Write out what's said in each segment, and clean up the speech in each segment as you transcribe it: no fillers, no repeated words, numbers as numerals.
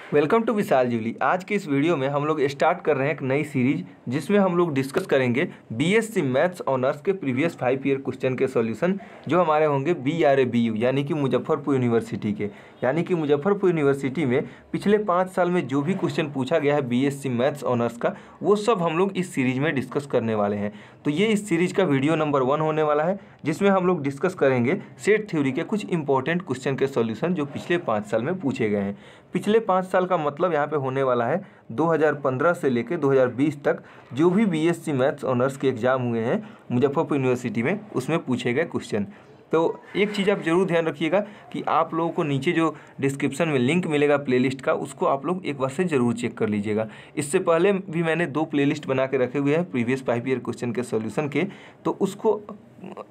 Welcome to विशाल ज्यूली। आज के इस वीडियो में हम लोग स्टार्ट कर रहे हैं एक नई सीरीज जिसमें हम लोग डिस्कस करेंगे बीएससी मैथ्स ऑनर्स के प्रीवियस 5 ईयर क्वेश्चन के सॉल्यूशन जो हमारे होंगे BRABU यानी कि मुजफ्फरपुर यूनिवर्सिटी के। यानी कि मुजफ्फरपुर यूनिवर्सिटी में पिछले 5 साल में जो भी क्वेश्चन पूछा गया है बीएससी मैथ्स ऑनर्स का, वो सब हम लोग इस सीरीज में डिस्कस करने वाले हैं। तो ये इस सीरीज का वीडियो नंबर 1 होने वाला है, जिसमें हम लोग डिस्कस करेंगे सेट थ्योरी के कुछ इंपॉर्टेंट क्वेश्चन के सॉल्यूशन जो पिछले 5 साल में पूछे गए हैं। पिछले 5 साल का मतलब यहाँ पे होने वाला है 2015 से लेकर 2020 तक जो भी बीएससी मैथ्स ऑनर्स के एग्ज़ाम हुए हैं मुजफ्फरपुर यूनिवर्सिटी में, उसमें पूछे गए क्वेश्चन। तो एक चीज़ आप ज़रूर ध्यान रखिएगा कि आप लोगों को नीचे जो डिस्क्रिप्शन में लिंक मिलेगा प्लेलिस्ट का, उसको आप लोग एक बार से ज़रूर चेक कर लीजिएगा। इससे पहले भी मैंने 2 प्लेलिस्ट बना के रखे हुए हैं प्रीवियस 5 ईयर क्वेश्चन के सॉल्यूशन के, तो उसको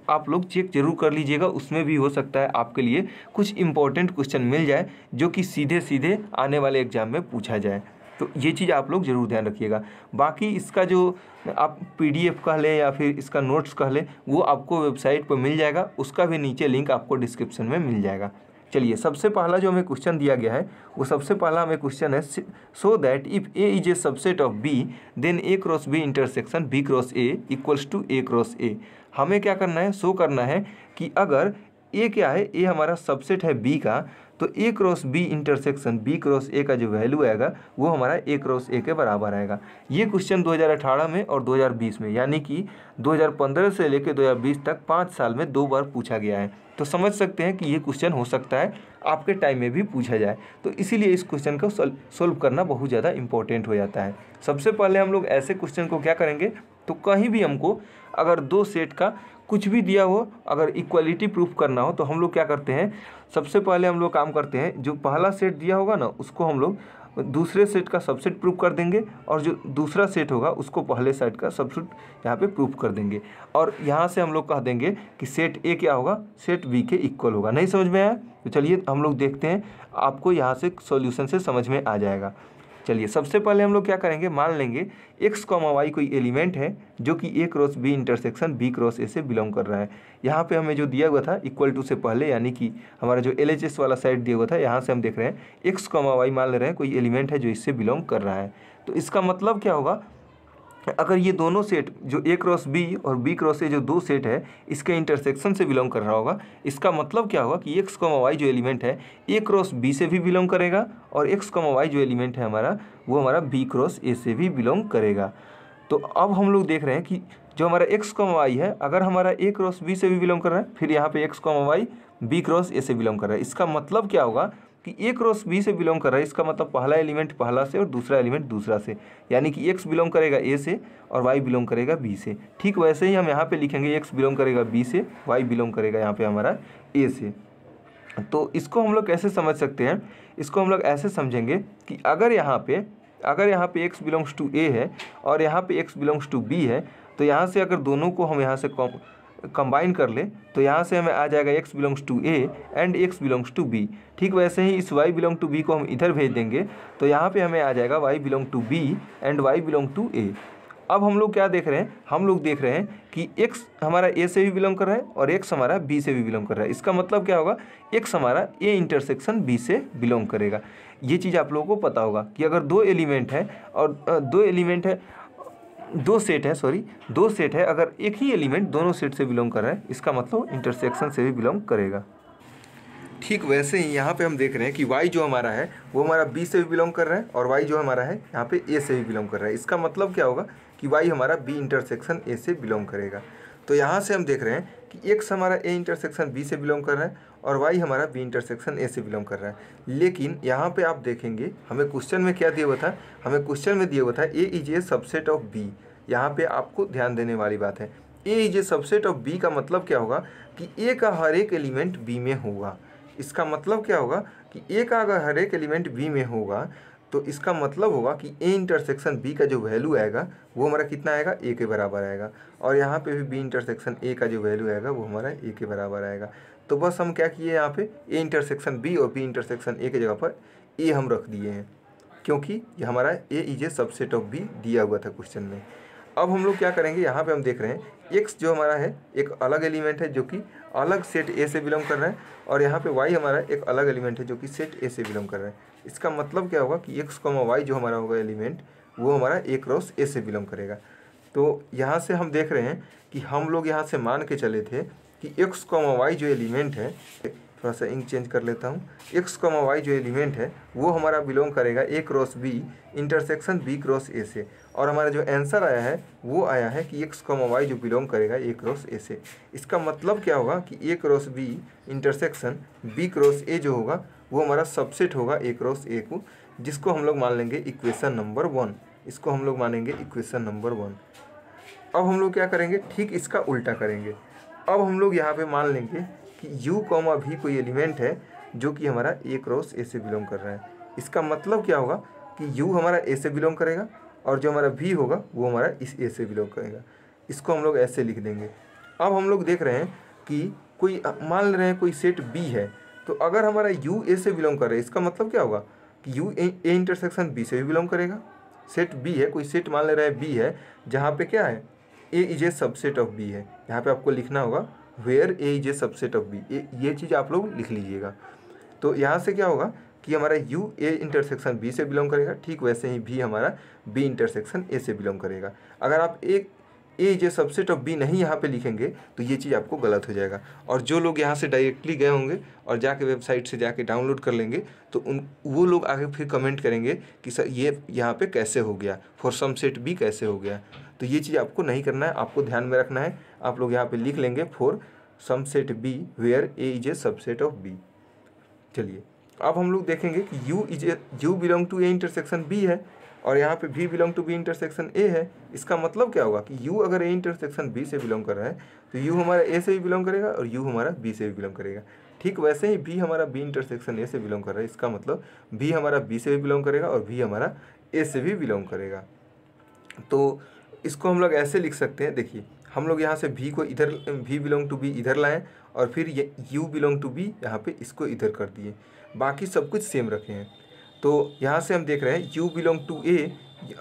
आप लोग चेक जरूर कर लीजिएगा। उसमें भी हो सकता है आपके लिए कुछ इंपॉर्टेंट क्वेश्चन मिल जाए जो कि सीधे सीधे आने वाले एग्जाम में पूछा जाए। तो ये चीज़ आप लोग ज़रूर ध्यान रखिएगा। बाकी इसका जो आप PDF कह लें या फिर इसका नोट्स कह लें, वो आपको वेबसाइट पर मिल जाएगा, उसका भी नीचे लिंक आपको डिस्क्रिप्शन में मिल जाएगा। चलिए, सबसे पहला जो हमें क्वेश्चन दिया गया है वो सबसे पहला हमें क्वेश्चन है so that if A is a subset of B then A cross B intersection B cross A equals to A cross A। हमें क्या करना है, शो करना है कि अगर A क्या है, A हमारा सबसेट है B का, तो A cross B intersection B cross A का जो वैल्यू आएगा वो हमारा A क्रॉस A के बराबर आएगा। ये क्वेश्चन 2018 में और 2020 में, यानी कि 2015 से लेकर 2020 तक 5 साल में 2 बार पूछा गया है। तो समझ सकते हैं कि ये क्वेश्चन हो सकता है आपके टाइम में भी पूछा जाए, तो इसीलिए इस क्वेश्चन को सोल्व करना बहुत ज़्यादा इंपॉर्टेंट हो जाता है। सबसे पहले हम लोग ऐसे क्वेश्चन को क्या करेंगे, तो कहीं भी हमको अगर 2 सेट का कुछ भी दिया हो, अगर इक्वलिटी प्रूफ करना हो, तो हम लोग क्या करते हैं, सबसे पहले हम लोग काम करते हैं, जो पहला सेट दिया होगा ना उसको हम लोग दूसरे सेट का सबसेट प्रूफ कर देंगे, और जो दूसरा सेट होगा उसको पहले सेट का सबसेट यहाँ पे प्रूफ कर देंगे। और यहाँ से हम लोग कह देंगे कि सेट A क्या होगा, सेट B के इक्वल होगा। नहीं समझ में आया? तो चलिए हम लोग देखते हैं, आपको यहाँ से सॉल्यूशन से समझ में आ जाएगा। चलिए, सबसे पहले हम लोग क्या करेंगे, मान लेंगे x, y कोई एलिमेंट है जो कि A cross B intersection B cross A से बिलोंग कर रहा है। यहाँ पे हमें जो दिया हुआ था इक्वल टू से पहले, यानी कि हमारा जो LHS वाला साइड दिया हुआ था, यहाँ से हम देख रहे हैं x, y मान ले रहे हैं कोई एलिमेंट है जो इससे बिलोंग कर रहा है। तो इसका मतलब क्या होगा, अगर ये दोनों सेट जो A क्रॉस B और B क्रॉस A जो 2 सेट है इसके इंटरसेक्शन से बिलोंग कर रहा होगा, इसका मतलब क्या होगा कि x, y जो एलिमेंट है A क्रॉस B से भी बिलोंग करेगा, और x, y जो एलिमेंट है हमारा वो हमारा B क्रॉस A से भी बिलोंग करेगा। तो अब हम लोग देख रहे हैं कि जो हमारा x, y है, अगर हमारा A क्रॉस B से भी बिलोंग कर रहा है, फिर यहाँ पे x, y B cross A से बिलोंग कर रहा है, इसका मतलब क्या होगा कि A क्रॉस B से बिलोंग कर रहा है, इसका मतलब पहला एलिमेंट पहला से और दूसरा एलिमेंट दूसरा से, यानी कि x बिलोंग करेगा A से और y बिलोंग करेगा B से। ठीक वैसे ही हम यहाँ पे लिखेंगे x बिलोंग करेगा B से, y बिलोंग करेगा यहाँ पे हमारा A से। तो इसको हम लोग कैसे समझ सकते हैं, इसको हम लोग ऐसे समझेंगे कि अगर यहाँ पे x बिलोंग्स टू A है और यहाँ पे x बिलोंग्स टू B है, तो यहाँ से अगर दोनों को हम यहाँ से कंबाइन कर ले तो यहाँ से हमें आ जाएगा x belongs to A and x belongs to B। ठीक वैसे ही इस y बिलोंग टू B को हम इधर भेज देंगे तो यहाँ पे हमें आ जाएगा y belong to B and y belong to A। अब हम लोग क्या देख रहे हैं, हम लोग देख रहे हैं कि x हमारा A से भी बिलोंग कर रहा है और x हमारा B से भी बिलोंग कर रहा है। इसका मतलब क्या होगा, x हमारा A इंटरसेक्शन B से बिलोंग करेगा। ये चीज़ आप लोगों को पता होगा कि अगर 2 सेट है, अगर एक ही एलिमेंट दोनों सेट से बिलोंग कर रहा है, इसका मतलब इंटरसेक्शन से भी बिलोंग करेगा। ठीक वैसे ही यहाँ पे हम देख रहे हैं कि y जो हमारा है वो हमारा B से भी बिलोंग कर रहा है और y जो हमारा है यहाँ पे A से भी बिलोंग कर रहा है। इसका मतलब क्या होगा कि y हमारा B इंटरसेक्शन A से बिलोंग करेगा। तो यहाँ से हम देख रहे हैं कि x हमारा A इंटरसेक्शन B से बिलोंग कर रहा है और y हमारा B इंटरसेक्शन A से बिलोंग कर रहा है। लेकिन यहाँ पे आप देखेंगे हमें क्वेश्चन में क्या दिया हुआ था, हमें क्वेश्चन में दिया हुआ था A is a subset of B। यहाँ पे आपको ध्यान देने वाली बात है, A is a subset of B का मतलब क्या होगा कि A का हर एक एलिमेंट B में होगा। इसका मतलब क्या होगा कि A का अगर हर एक एलिमेंट B में होगा तो इसका मतलब होगा कि A इंटरसेक्शन B का जो वैल्यू आएगा वो हमारा कितना आएगा, A के बराबर आएगा। और यहाँ पे भी B इंटरसेक्शन A का जो वैल्यू आएगा वो हमारा A के बराबर आएगा। तो बस हम क्या किए, यहाँ पे A इंटरसेक्शन B और B इंटरसेक्शन A की जगह पर A हम रख दिए हैं, क्योंकि ये हमारा A is a subset of B दिया हुआ था क्वेश्चन में। अब हम लोग क्या करेंगे, यहाँ पे हम देख रहे हैं x जो हमारा है एक अलग एलिमेंट है जो कि अलग सेट A से बिलोंग कर रहा है, और यहाँ पे y हमारा एक अलग एलिमेंट है जो कि सेट A से बिलोंग कर रहा है। इसका मतलब क्या होगा कि एक्स कॉमा वाई जो हमारा होगा एलिमेंट वो हमारा ए क्रॉस ए से बिलोंग करेगा। तो यहाँ से हम देख रहे हैं कि हम लोग यहाँ से मान के चले थे कि एक्स कॉमा वाई जो एलिमेंट है, थोड़ा सा इंक चेंज कर लेता हूँ, एक्स कॉमा वाई जो एलिमेंट है वो हमारा बिलोंग करेगा A cross B intersection B cross A से। और हमारा जो आंसर आया है वो आया है कि एक्स कॉमा वाई जो बिलोंग करेगा ए क्रॉस ए से। इसका मतलब क्या होगा कि A cross B intersection B cross A जो होगा वो हमारा सबसेट होगा ए क्रॉस ए को, जिसको हम लोग मान लेंगे इक्वेशन नंबर 1। इसको हम लोग मानेंगे इक्वेशन नंबर 1। अब हम लोग क्या करेंगे, ठीक इसका उल्टा करेंगे। अब हम लोग यहाँ पे मान लेंगे कि u कॉमा भी कोई एलिमेंट है जो कि हमारा ए क्रॉस ए से बिलोंग कर रहा है। इसका मतलब क्या होगा कि u हमारा ए से बिलोंग करेगा और जो हमारा v होगा वो हमारा इस ए से बिलोंग करेगा। इसको हम लोग ऐसे लिख देंगे। अब हम लोग देख रहे हैं कि कोई मान रहे हैं कोई सेट b है, तो अगर हमारा u ए से बिलोंग कर रहा है इसका मतलब क्या होगा कि u ए इंटरसेक्शन b से भी बिलोंग करेगा। सेट b है, कोई सेट मान ले रहा है b है जहाँ पे क्या है A is a subset of B है। यहाँ पे आपको लिखना होगा where A is a subset of B, ये चीज़ आप लोग लिख लीजिएगा। तो यहाँ से क्या होगा कि हमारा यू ए इंटरसेक्शन बी से बिलोंग करेगा, ठीक वैसे ही भी हमारा बी इंटरसेक्शन ए से बिलोंग करेगा। अगर आप A is a subset of B नहीं यहाँ पे लिखेंगे तो ये चीज़ आपको गलत हो जाएगा। और जो लोग यहाँ से डायरेक्टली गए होंगे और जाके वेबसाइट से जाके डाउनलोड कर लेंगे तो वो लोग आगे फिर कमेंट करेंगे कि सर ये यहाँ पे कैसे हो गया, फॉर सम सेट बी कैसे हो गया। तो ये चीज़ आपको नहीं करना है, आपको ध्यान में रखना है। आप लोग यहाँ पे लिख लेंगे for some set B where A is a subset of B. चलिए अब हम लोग देखेंगे कि u belong to A intersection B है और यहाँ पे v belong to B intersection A है। इसका मतलब क्या होगा कि u अगर ए इंटरसेक्शन b से बिलोंग कर रहा है तो u हमारा a से भी बिलोंग करेगा और u हमारा b से भी बिलोंग करेगा। ठीक वैसे ही v हमारा b इंटरसेक्शन a से बिलोंग कर रहा है, इसका मतलब v हमारा b से भी बिलोंग करेगा और v हमारा a से भी बिलोंग करेगा। तो इसको हम लोग ऐसे लिख सकते हैं, देखिए हम लोग यहाँ से v को इधर v बिलोंग टू b इधर लाएँ और फिर ये u बिलोंग टू b यहाँ पे इसको इधर कर दिए, बाकी सब कुछ सेम रखे हैं। तो यहाँ से हम देख रहे हैं u belong to a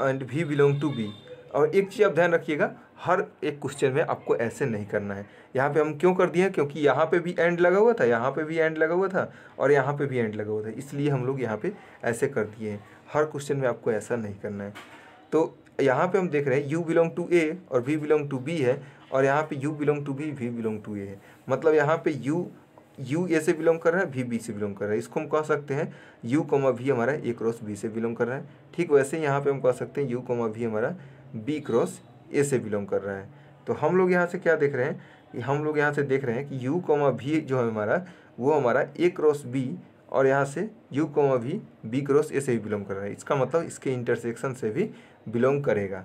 and v belong to b। और एक चीज़ आप ध्यान रखिएगा, हर एक क्वेश्चन में आपको ऐसे नहीं करना है। यहाँ पे हम क्यों कर दिए हैं, क्योंकि यहाँ पे भी एंड लगा हुआ था, यहाँ पे भी एंड लगा हुआ था और यहाँ पे भी एंड लगा हुआ था, इसलिए हम लोग यहाँ पे ऐसे कर दिए हैं। हर क्वेश्चन में आपको ऐसा नहीं करना है। तो यहाँ पे हम देख रहे हैं u बिलोंग टू a और v बिलोंग टू b है और यहाँ पे u belong to b v belong to a है। मतलब यहाँ पे u ए से बिलोंग कर रहा है, v b से बिलोंग कर रहा है। इसको हम कह सकते हैं u कॉमा v हमारा a क्रॉस b से बिलोंग कर रहा है। ठीक वैसे यहाँ पे हम कह सकते हैं u कॉमा v हमारा b क्रॉस a से बिलोंग कर रहा है। तो हम लोग यहाँ से क्या देख रहे हैं कि हम लोग यहाँ से देख रहे हैं कि u कॉमा v जो है हमारा वो हमारा a क्रॉस b और यहाँ से u comma v b cross a से भी बिलोंग कर रहा है। इसका मतलब इसके इंटरसेक्शन से भी बिलोंग करेगा।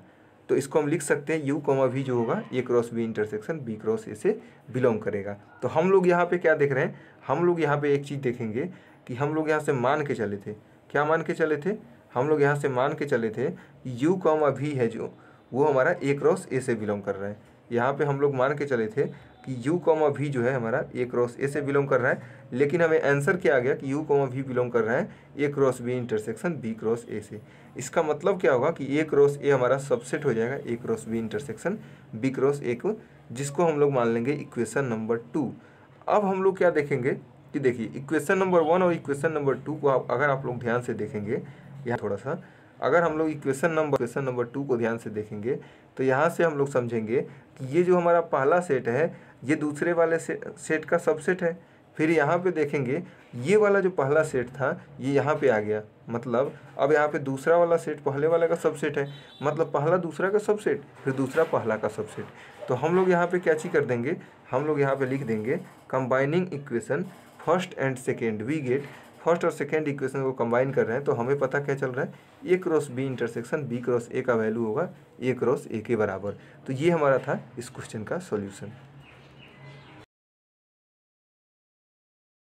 तो इसको हम लिख सकते हैं u कॉमा v जो होगा a cross b intersection b cross a से बिलोंग करेगा। तो हम लोग यहाँ पे क्या देख रहे हैं, हम लोग यहाँ पे एक चीज़ देखेंगे कि हम लोग यहाँ से मान के चले थे, क्या मान के चले थे, हम लोग यहाँ से मान के चले थे कि u कॉमा v है जो वो हमारा a क्रॉस a से बिलोंग कर रहा है। यहाँ पे हम लोग मान के चले थे कि u कॉमा v जो है हमारा a क्रॉस a से बिलोंग कर रहा है, लेकिन हमें आंसर क्या आ गया कि u कॉमा v बिलोंग कर रहा है a cross b intersection b cross a से। इसका मतलब क्या होगा कि a क्रॉस a हमारा सबसेट हो जाएगा a cross b intersection b cross a को, जिसको हम लोग मान लेंगे इक्वेशन नंबर 2। अब हम लोग क्या देखेंगे कि देखिए इक्वेशन नंबर 1 और इक्वेशन नंबर 2 को अगर आप लोग ध्यान से देखेंगे, यहाँ थोड़ा सा अगर हम लोग इक्वेशन नंबर 2 को ध्यान से देखेंगे तो यहाँ से हम लोग समझेंगे कि ये जो हमारा पहला सेट है ये दूसरे वाले सेट का सबसेट है। फिर यहाँ पे देखेंगे ये वाला जो पहला सेट था ये यहाँ पे आ गया, मतलब अब यहाँ पे दूसरा वाला सेट पहले वाले का सबसेट है, मतलब पहला दूसरा का सबसेट फिर दूसरा पहला का सबसेट। तो हम लोग यहाँ पे क्या चीज़ कर देंगे, हम लोग यहाँ पे लिख देंगे combining equation first and second, we get first और सेकेंड इक्वेशन को कंबाइन कर रहे हैं तो हमें पता क्या चल रहा है, a cross b intersection b cross a का वैल्यू होगा a क्रॉस a के बराबर। तो ये हमारा था इस क्वेश्चन का सॉल्यूशन।